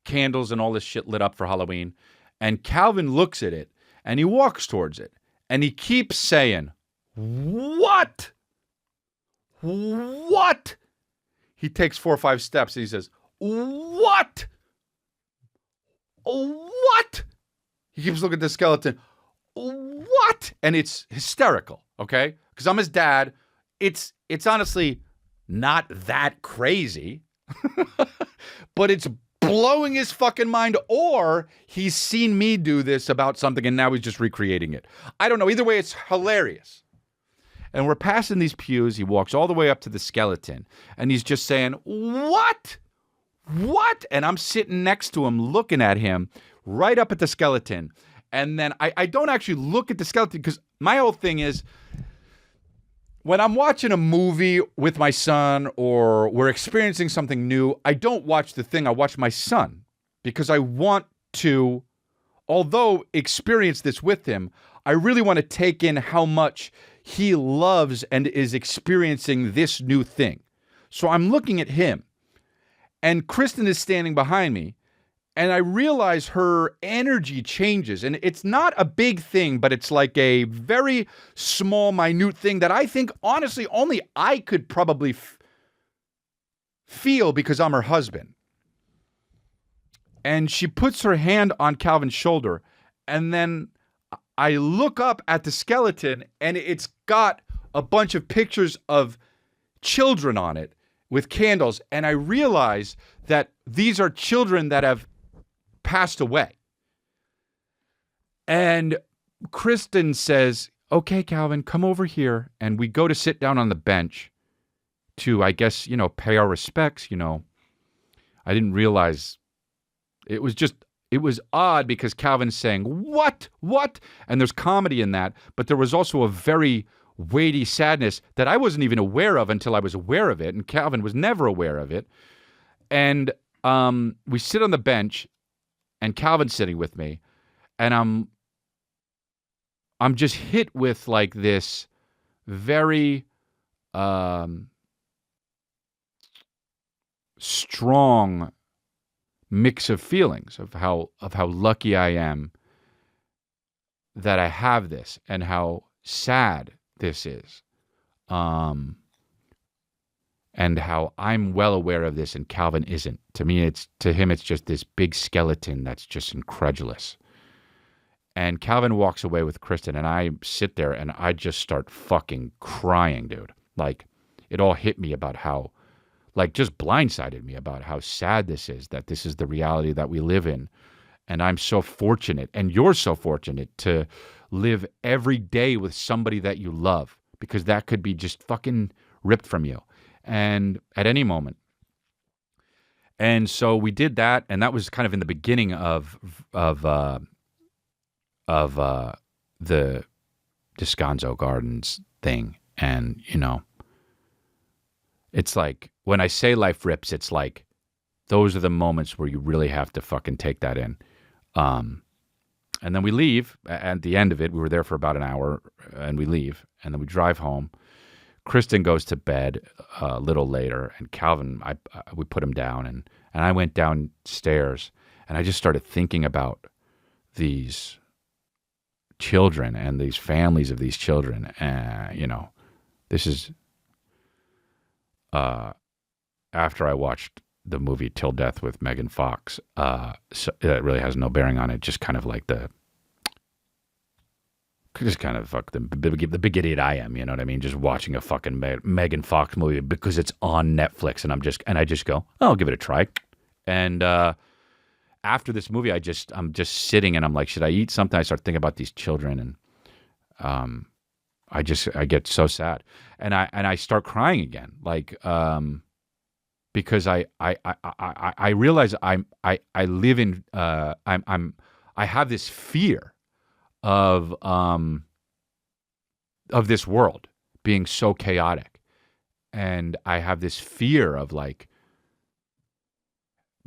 candles and all this shit lit up for Halloween. And Calvin looks at it, and he walks towards it, and he keeps saying, "What? What?" He takes 4 or 5 steps, and he says, "What? What?" He keeps looking at the skeleton. "What?" And it's hysterical, okay? Because I'm his dad. It's honestly not that crazy, but it's blowing his fucking mind, or he's seen me do this about something and now he's just recreating it. I don't know. Either way, it's hilarious. And we're passing these pews. He walks all the way up to the skeleton, and he's just saying, "What? What?" And I'm sitting next to him, looking at him, right up at the skeleton. And then I don't actually look at the skeleton, because my whole thing is, when I'm watching a movie with my son or we're experiencing something new, I don't watch the thing. I watch my son, because I want to, although experience this with him, I really want to take in how much he loves and is experiencing this new thing. So I'm looking at him, and Kristen is standing behind me, and I realize her energy changes. And it's not a big thing, but it's like a very small, minute thing that I think, honestly, only I could probably feel, because I'm her husband. And she puts her hand on Calvin's shoulder, and then I look up at the skeleton, and it's got a bunch of pictures of children on it with candles. And I realize that these are children that have passed away. And Kristen says, "Okay, Calvin, come over here." And we go to sit down on the bench to, I guess, pay our respects. I didn't realize it was odd, because Calvin's saying, "What? What?" And there's comedy in that, but there was also a very weighty sadness that I wasn't even aware of until I was aware of it, and Calvin was never aware of it. And we sit on the bench, and Calvin's sitting with me, and I'm just hit with like this very strong mix of feelings of how lucky I am that I have this, and how sad this is, and how I'm well aware of this and Calvin isn't. To him it's just this big skeleton that's just incredulous. And Calvin walks away with Kristen, and I sit there and I just start fucking crying, dude. Like, it all hit me about how, like, just blindsided me about how sad this is, that this is the reality that we live in. And I'm so fortunate, and you're so fortunate to live every day with somebody that you love, because that could be just fucking ripped from you, and at any moment. And so we did that, and that was kind of in the beginning of the Descanso Gardens thing. And, you know, it's like, when I say life rips, it's like, those are the moments where you really have to fucking take that in. And then we leave. At the end of it, we were there for about an hour, and we leave, and then we drive home. Kristen goes to bed a little later, and Calvin, we put him down, and I went downstairs, and I just started thinking about these children and these families of these children. You know, this is after I watched the movie Till Death with Megan Fox. So it really has no bearing on it. Just kind of like just kind of fuck the big idiot I am. You know what I mean? Just watching a fucking Megan Fox movie because it's on Netflix, and I just go, oh, I'll give it a try. And after this movie, I'm just sitting, and I'm like, should I eat something? I start thinking about these children, and I get so sad, and I start crying again, like because I realize I live in I have this fear of this world being so chaotic, and I have this fear of like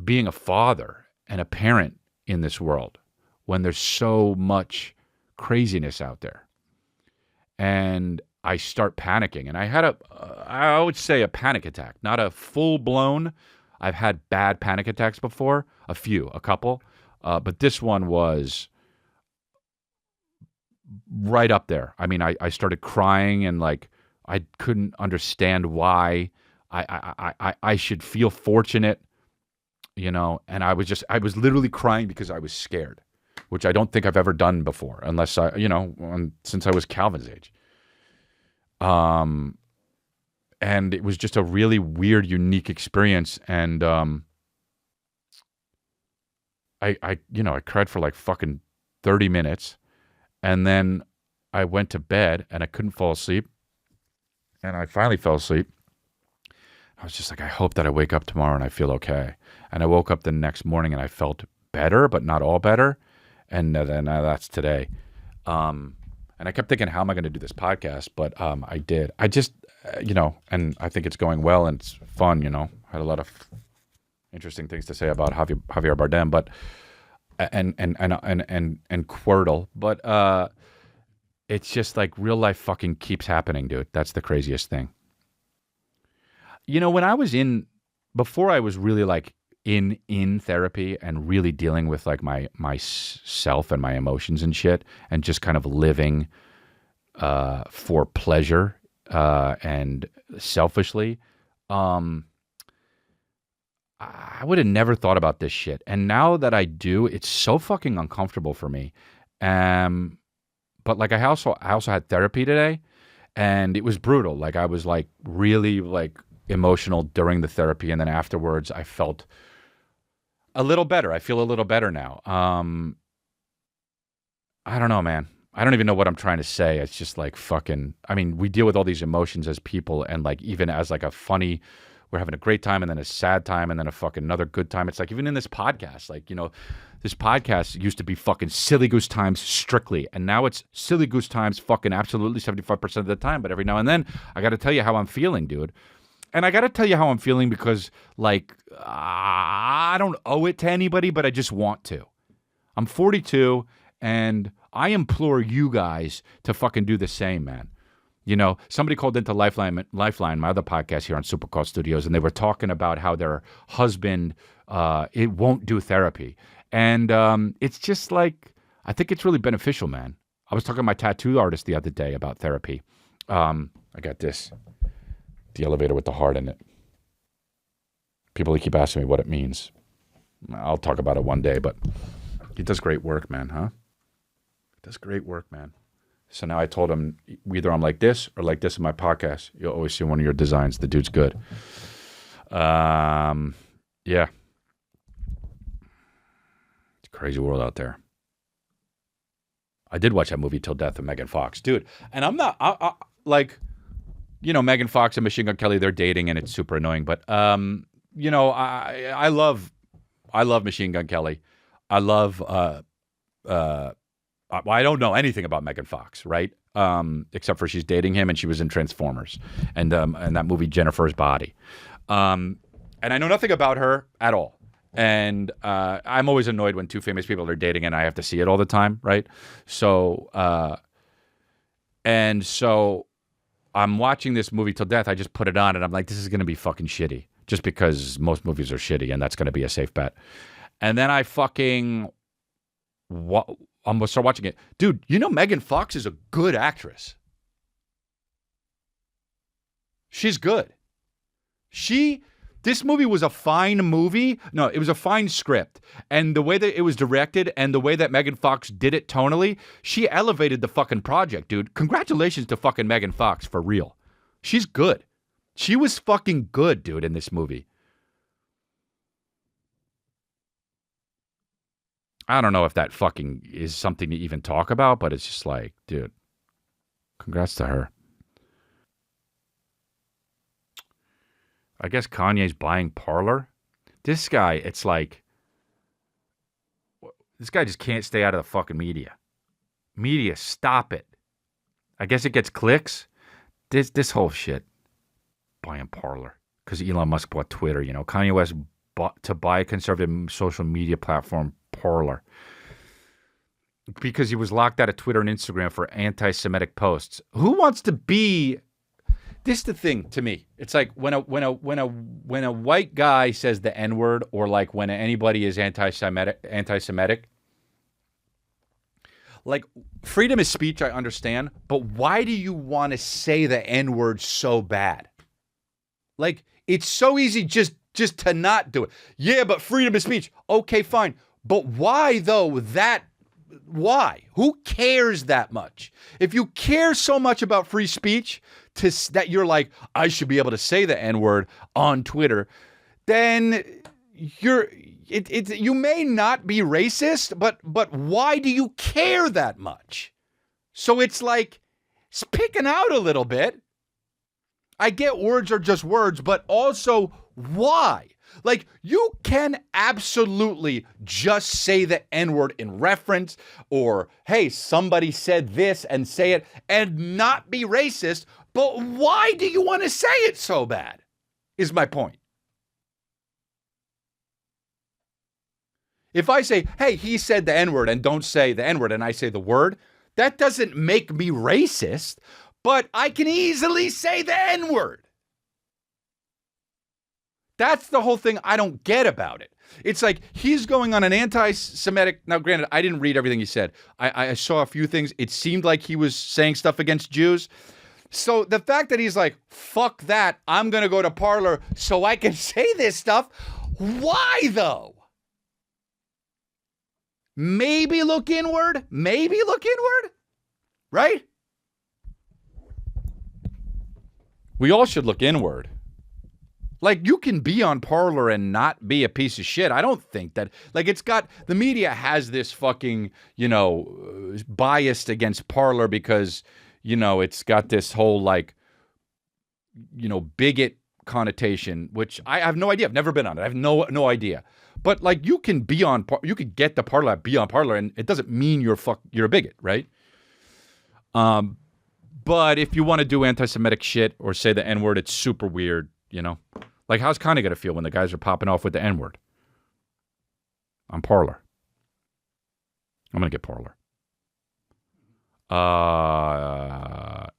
being a father and a parent in this world when there's so much craziness out there. And I start panicking, and I had I would say a panic attack, not a full-blown. I've had bad panic attacks before, a couple, but this one was right up there. I mean, I started crying, and like, I couldn't understand why I should feel fortunate, you know, and I was literally crying because I was scared, which I don't think I've ever done before, unless since I was Calvin's age. And it was just a really weird, unique experience. And, I cried for like fucking 30 minutes, and then I went to bed, and I couldn't fall asleep, and I finally fell asleep. I was just like, I hope that I wake up tomorrow and I feel okay. And I woke up the next morning, and I felt better, but not all better. And then that's today. And I kept thinking, how am I going to do this podcast? But I did. I just, and I think it's going well, and it's fun, I had a lot of interesting things to say about Javier Bardem, but and Quordle. But it's just like real life fucking keeps happening, dude. That's the craziest thing. When I was before I was really like in therapy and really dealing with like my self and my emotions and shit, and just kind of living for pleasure and selfishly, I would have never thought about this shit. And now that I do, it's so fucking uncomfortable for me. But like I also had therapy today, and it was brutal. Like I was like really like emotional during the therapy, and then afterwards I felt a little better. I feel a little better now. I don't know, man. I don't even know what I'm trying to say. It's just like fucking, I mean, we deal with all these emotions as people, and like even as like a funny, we're having a great time, and then a sad time, and then a fucking another good time. It's like even in this podcast, like, this podcast used to be fucking silly goose times strictly, and now it's silly goose times fucking absolutely 75% of the time. But every now and then I got to tell you how I'm feeling, dude. And I got to tell you how I'm feeling because, like, I don't owe it to anybody, but I just want to. I'm 42, and I implore you guys to fucking do the same, man. Somebody called into Lifeline, my other podcast here on Supercall Studios, and they were talking about how their husband, it won't do therapy. And it's just like, I think it's really beneficial, man. I was talking to my tattoo artist the other day about therapy. I got this. The elevator with the heart in it. People keep asking me what it means. I'll talk about it one day, but he does great work, man, huh? Does great work, man. So now I told him, either I'm like this or like this in my podcast. You'll always see one of your designs. The dude's good. Yeah. It's a crazy world out there. I did watch that movie Till Death with Megan Fox. Dude, and I'm not, like, you know, Megan Fox and Machine Gun Kelly, they're dating and it's super annoying. But, you know, I love Machine Gun Kelly. I love, I don't know anything about Megan Fox, right? Except for she's dating him and she was in Transformers and that movie Jennifer's Body. And I know nothing about her at all. And I'm always annoyed when two famous people are dating and I have to see it all the time, right? So, so I'm watching this movie Till Death. I just put it on and I'm like, this is going to be fucking shitty. Just because most movies are shitty and that's going to be a safe bet. And then I'm going to start watching it. Dude, you know Megan Fox is a good actress. She's good. This movie was a fine movie. No, it was a fine script. And the way that it was directed and the way that Megan Fox did it tonally, she elevated the fucking project, dude. Congratulations to fucking Megan Fox, for real. She's good. She was fucking good, dude, in this movie. I don't know if that fucking is something to even talk about, but it's just like, dude, congrats to her. I guess Kanye's buying Parler. This guy, it's like, this guy just can't stay out of the fucking media. Media, stop it. I guess it gets clicks. This whole shit. Buying Parler. Because Elon Musk bought Twitter, you know. Kanye West bought to buy a conservative social media platform, Parler. Because he was locked out of Twitter and Instagram for anti-Semitic posts. Who wants to be... This is the thing to me. It's like when a white guy says the N-word, or like when anybody is anti-Semitic. Like, freedom of speech, I understand, but why do you want to say the N-word so bad? Like, it's so easy just to not do it. Yeah, but freedom of speech. Okay, fine. But why though? Why? Who cares that much? If you care so much about free speech that you're like, I should be able to say the N-word on Twitter, then you may not be racist, but why do you care that much? So it's like, it's picking out a little bit. I get words are just words, but also why? Like, you can absolutely just say the N-word in reference, or, hey, somebody said this, and say it and not be racist, but why do you want to say it so bad, is my point. If I say, hey, he said the N-word, and don't say the N-word, and I say the word, that doesn't make me racist, but I can easily say the N-word. That's the whole thing I don't get about it. It's like he's going on an anti-Semitic... Now, granted, I didn't read everything he said. I saw a few things. It seemed like he was saying stuff against Jews. So the fact that he's like, fuck that, I'm going to go to Parler so I can say this stuff. Why, though? Maybe look inward. Right? We all should look inward. Like, you can be on Parler and not be a piece of shit. I don't think that, like, the media has this fucking, biased against Parler because, it's got this whole, like, bigot connotation, which I have no idea. I've never been on it. I have no idea. But, like, you can get the Parler, be on Parler, and it doesn't mean you're a bigot, right? But if you want to do anti-Semitic shit or say the N-word, it's super weird, Like, how's Kanye going to feel when the guys are popping off with the N-word on Parler? I'm going to get Parler.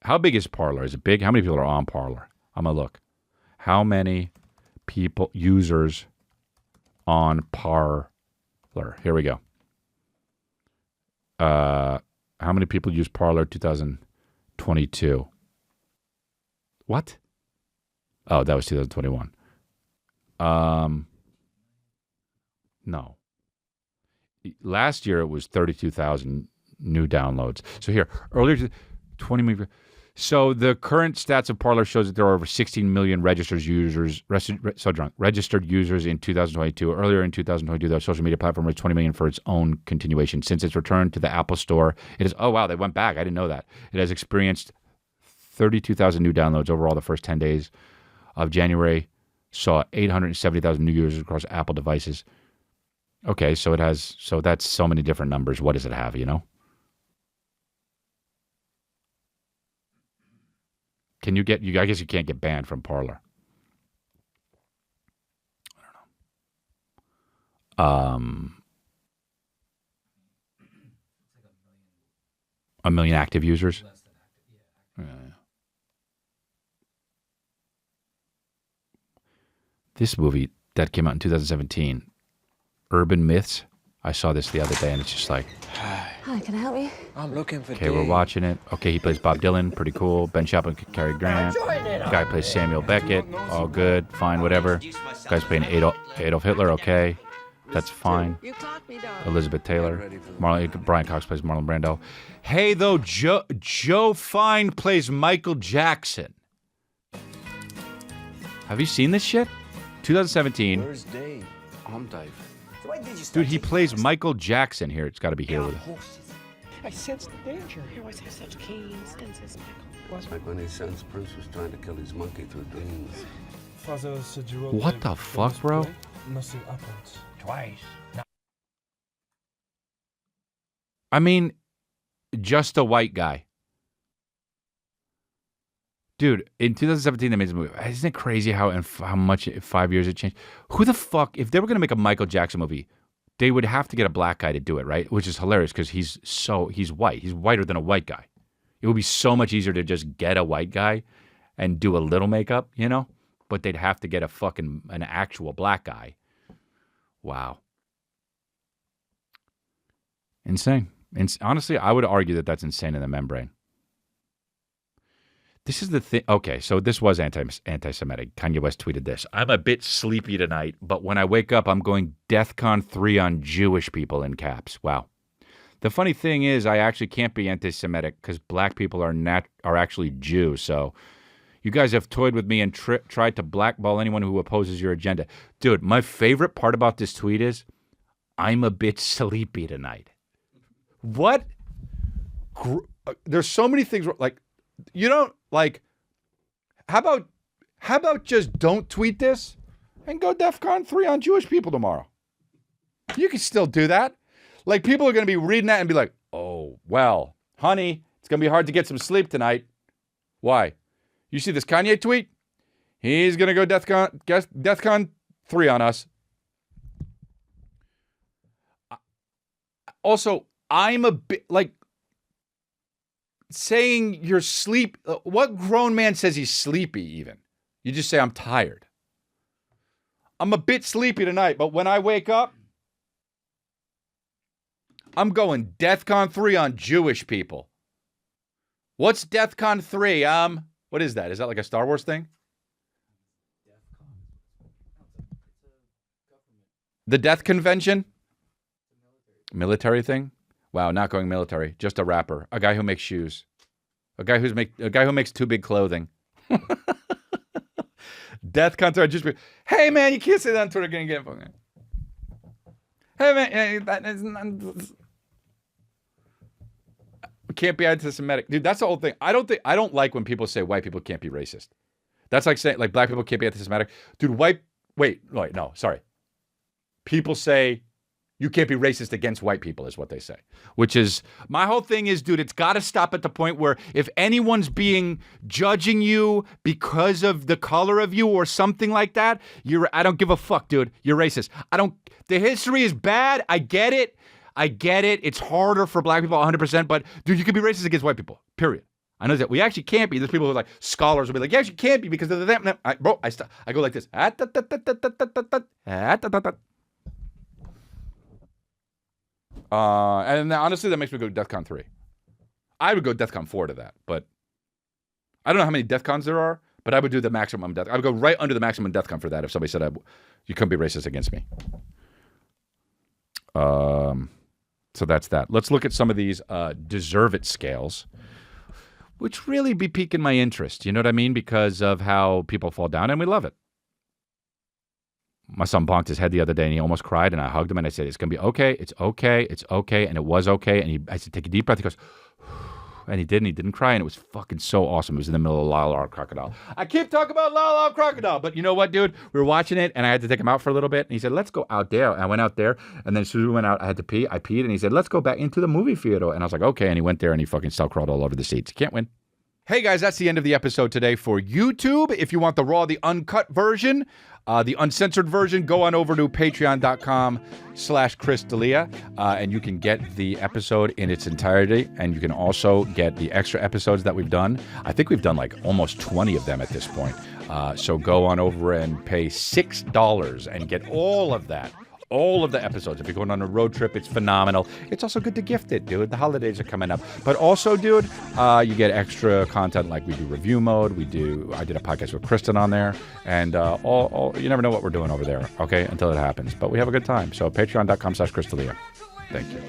How big is Parler? Is it big? How many people are on Parler? I'm going to look. How many users on Parler? Here we go. How many people use Parler 2022? What? Oh, that was 2021. No. Last year it was 32,000 new downloads. So here, earlier, 20 million. So the current stats of Parler shows that there are over 16 million registered users in 2022. Earlier in 2022, the social media platform was 20 million for its own continuation. Since its return to the Apple Store, it is, oh wow, they went back. I didn't know that. It has experienced 32,000 new downloads overall the first 10 days of January. Saw 870,000 new users across Apple devices. Okay, so it has, so that's so many different numbers. What does it have, you know? Can you get, I guess you can't get banned from Parler. I don't know. A million active users? Yeah. This movie that came out in 2017, Urban Myths. I saw this the other day, and it's just like... Hi, can I help you? I'm looking for Okay, we're watching it. Okay, he plays Bob Dylan. Pretty cool. Ben Chaplin, Cary Grant. Guy plays Samuel Beckett. All good. Fine, whatever. Guy's playing Adolf Hitler. Okay. That's fine. Elizabeth Taylor. Brian Cox plays Marlon Brando. Hey, though, Joe Fine plays Michael Jackson. Have you seen this shit? 2017. Where's Dave? I'm Dave. Dude, he plays Michael Jackson here. It's got to be here with him. I sense the danger. He always has such keen senses, Michael. It's like when his son's Prince was trying to kill his monkey through dreams. What the fuck, bro? Nothing happens. Twice. I mean, just a white guy. Dude, in 2017, they made this movie. Isn't it crazy how much in 5 years it changed? Who the fuck, if they were going to make a Michael Jackson movie, they would have to get a black guy to do it, right? Which is hilarious because he's white. He's whiter than a white guy. It would be so much easier to just get a white guy and do a little makeup, you know? But they'd have to get an actual black guy. Wow. Insane. Honestly, I would argue that that's insane in the membrane. This is the thing. Okay, so this was anti-Semitic. Kanye West tweeted this. I'm a bit sleepy tonight, but when I wake up, I'm going DEFCON 3 on Jewish people in caps. Wow. The funny thing is, I actually can't be anti-Semitic because black people are actually Jews. So you guys have toyed with me and tried to blackball anyone who opposes your agenda. Dude, my favorite part about this tweet is, I'm a bit sleepy tonight. What? There's so many things like, you don't like, how about just don't tweet this and go DEFCON 3 on Jewish people tomorrow? You can still do that. Like, people are going to be reading that and be like, oh, well, honey, it's going to be hard to get some sleep tonight. Why? You see this Kanye tweet? He's going to go DEFCON 3 on us. Also, I'm a bit like saying you're sleep. What grown man says he's sleepy even? You just say, I'm tired. I'm a bit sleepy tonight, but when I wake up, I'm going DEFCON 3 on Jewish people. What's DEFCON 3? What is that? Is that like a Star Wars thing? The Death Convention? Military thing? Wow, not going military. Just a rapper. A guy who makes shoes. A guy who makes too big clothing. DEFCON 3 on Jewish people. Hey man, you can't say that on Twitter again. Hey man, that is not... Can't be anti-Semitic. Dude, that's the whole thing. I don't like when people say white people can't be racist. That's like saying like black people can't be anti-Semitic. Dude, wait, no, sorry. People say you can't be racist against white people is what they say. Which is, my whole thing is, dude, it's got to stop at the point where if anyone's judging you because of the color of you or something like that, I don't give a fuck, dude. You're racist. The history is bad. I get it. It's harder for black people 100%, but dude, you can be racist against white people, period. I know that we actually can't be. There's people who are like, scholars will be like, yes, you can't be because of that. I go like this. And honestly, that makes me go DEFCON 3. I would go DEFCON 4 to that, but I don't know how many DEFCONs there are, but I would do the maximum DEFCON. I would go right under the maximum DEFCON for that if somebody said you couldn't be racist against me. So that's that. Let's look at some of these deserve it scales, which really be piquing my interest. You know what I mean? Because of how people fall down, and we love it. My son bonked his head the other day, and he almost cried, and I hugged him, and I said, it's going to be okay, it's okay, it's okay, and it was okay. And I said, take a deep breath. He goes, and he did, and he didn't cry, and it was fucking so awesome. It was in the middle of Lyle Lyle Crocodile. I keep talking about Lyle Lyle Crocodile, but you know what, dude? We were watching it, and I had to take him out for a little bit, and he said, let's go out there. And I went out there, and then as soon as we went out, I had to pee. I peed, and he said, let's go back into the movie theater. And I was like, okay, and he went there, and he fucking crawled all over the seats. You can't win. Hey guys, that's the end of the episode today for YouTube. If you want the raw, the uncut version, the uncensored version, go on over to patreon.com/Chris D'Elia, and you can get the episode in its entirety, and you can also get the extra episodes that we've done. I think we've done like almost 20 of them at this point. So go on over and pay $6 and get all of that. All of the episodes. If you're going on a road trip, it's phenomenal. It's also good to gift it, dude. The holidays are coming up. But also, dude, you get extra content like we do review mode. I did a podcast with Kristen on there. And you never know what we're doing over there, okay, until it happens. But we have a good time. So patreon.com/Chris D'Elia. Thank you.